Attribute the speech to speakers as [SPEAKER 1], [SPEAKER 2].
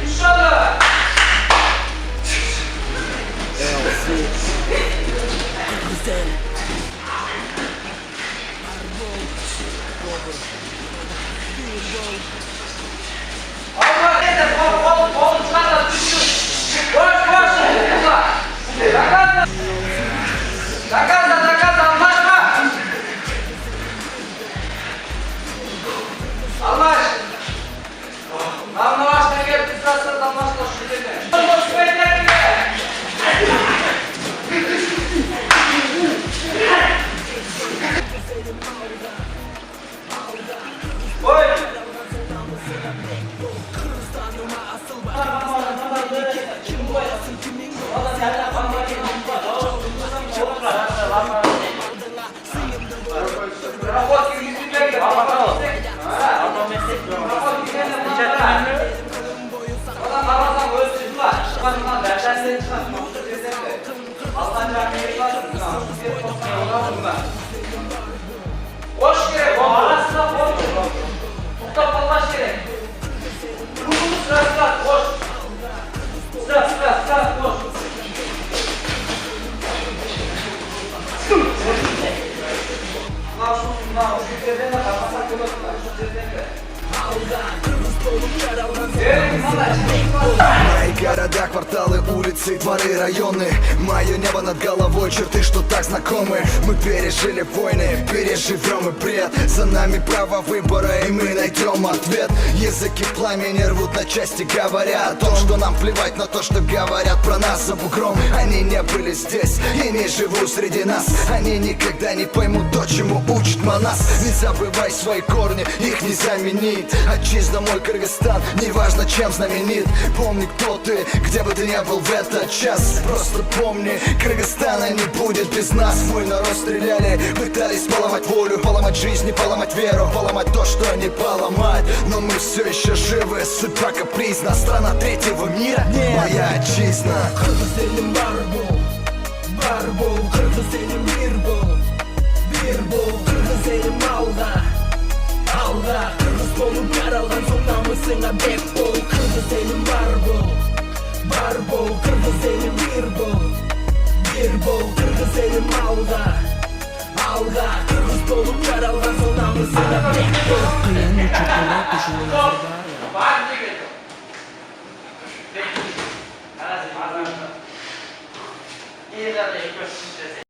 [SPEAKER 1] İnşallah. Allah yeter, bol çıkarlar, düşün. Boş. Takas, anlaşma. Anlaş. Anlaşma gel, biz sırasında anlaşma şu dedi. Boş beyler gibi. Oy. Boş gerek, arasına boş. Mutlaka Allah gerek. Ruhunu sıra boş. Sıra boş. Şu cebine kapatsak bulursun. Şu cebine.
[SPEAKER 2] Мои города, кварталы, улицы, дворы, районы. Мое небо над головой, черты, что так знакомы. Мы пережили войны, переживем и бред. За нами право выбора, и мы найдем ответ. Языки пламени рвут на части, говоря о том, что нам плевать на то, что говорят про нас за бугром. Они не были здесь и не живут среди нас. Они никогда не поймут то, чему учит Манас. Не забывай свои корни, их не заменить. Отчизна мой Кыргызстан, неважно чем знаменит. Помни, кто ты, где бы ты ни был в этот час. Просто помни, Кыргызстана не будет без нас. Мой народ стреляли, пытались поломать волю, поломать жизнь, поломать веру, поломать то, что не поломать. Но мы все еще живы, судьба капризна. Страна третьего мира, моя отчизна.
[SPEAKER 3] Kırgız var bol, Kırgız elim bir bol, Kırgız elim alda, Kırgız olup yaraldan sonra mısına defol. Kırgız elim var bol, Kırgız elim bir bol, Kırgız elim alda, Kırgız olup yaraldan sonra mısına defol.
[SPEAKER 4] Kıyını çikolata kuşunu
[SPEAKER 1] Var gibi. İyi de